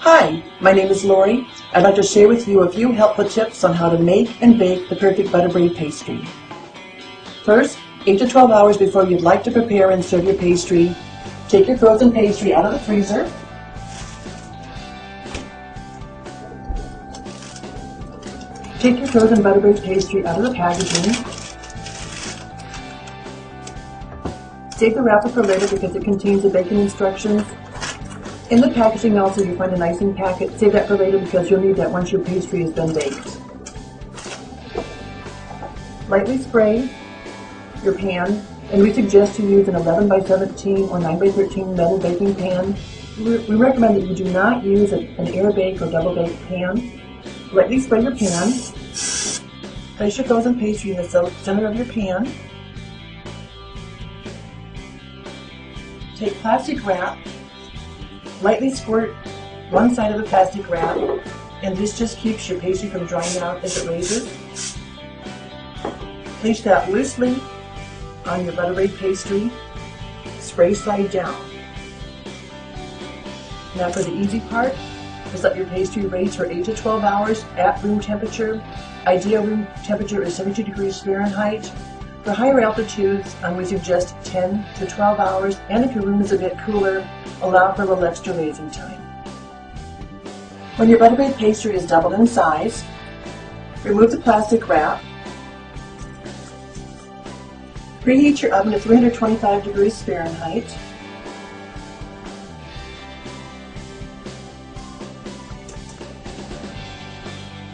Hi, my name is Lori. I'd like to share with you a few helpful tips on how to make and bake the perfect butter braid pastry. First, 8 to 12 hours before you'd like to prepare and serve your pastry, take your frozen pastry out of the freezer. Take your frozen butter braid pastry out of the packaging. Save the wrapper for later because it contains the baking instructions. In the packaging also you find an icing packet. Save that for later because you'll need that once your pastry has been baked. Lightly spray your pan, and we suggest you use an 11 by 17 or 9 by 13 metal baking pan. We recommend that you do not use an air bake or double bake pan. Lightly spray your pan. Place your frozen pastry in the center of your pan. Take plastic wrap. Lightly squirt one side of the plastic wrap, and this just keeps your pastry from drying out as it raises. Place that loosely on your butter braid pastry. Spray side down. Now for the easy part, just let your pastry raise for 8 to 12 hours at room temperature. Ideal room temperature is 72 degrees Fahrenheit. For higher altitudes, we suggest 10 to 12 hours, and if your room is a bit cooler, allow for a little extra raising time. When your butter braid pastry is doubled in size, remove the plastic wrap. Preheat your oven to 325 degrees Fahrenheit.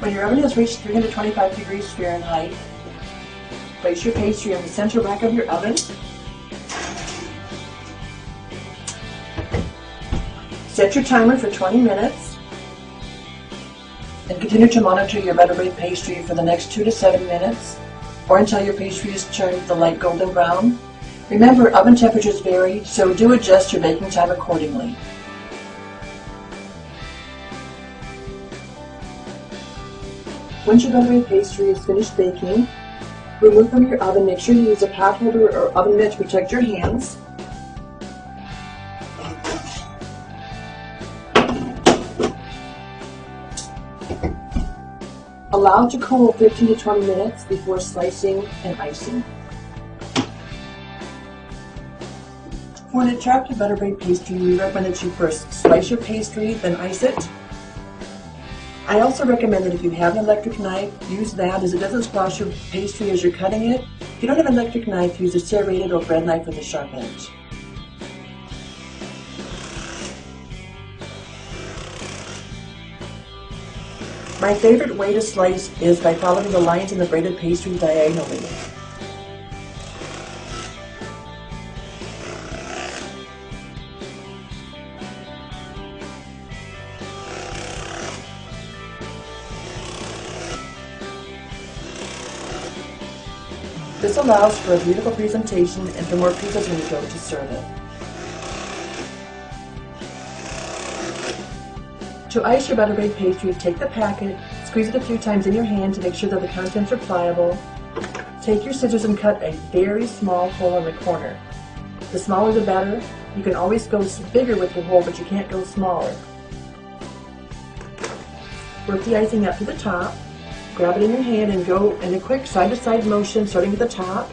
When your oven has reached 325 degrees Fahrenheit, place your pastry on the center rack of your oven. Set your timer for 20 minutes and continue to monitor your butter braid pastry for the next 2 to 7 minutes or until your pastry is turned the light golden brown. Remember, oven temperatures vary, so do adjust your baking time accordingly. Once your butter braid pastry is finished baking, remove from your oven. Make sure you use a pot holder or oven mitt to protect your hands. Allow to cool 15 to 20 minutes before slicing and icing. For an attractive butter braid pastry, we recommend that you first slice your pastry, then ice it. I also recommend that if you have an electric knife, use that as it doesn't squash your pastry as you're cutting it. If you don't have an electric knife, use a serrated or bread knife with a sharp edge. My favorite way to slice is by following the lines in the braided pastry diagonally. This allows for a beautiful presentation and for more pieces when you go to serve it. To ice your butter braid pastry, take the packet, squeeze it a few times in your hand to make sure that the contents are pliable. Take your scissors and cut a very small hole in the corner. The smaller the better. You can always go bigger with the hole, but you can't go smaller. Work the icing up to the top. Grab it in your hand and go in a quick side-to-side motion, starting at the top.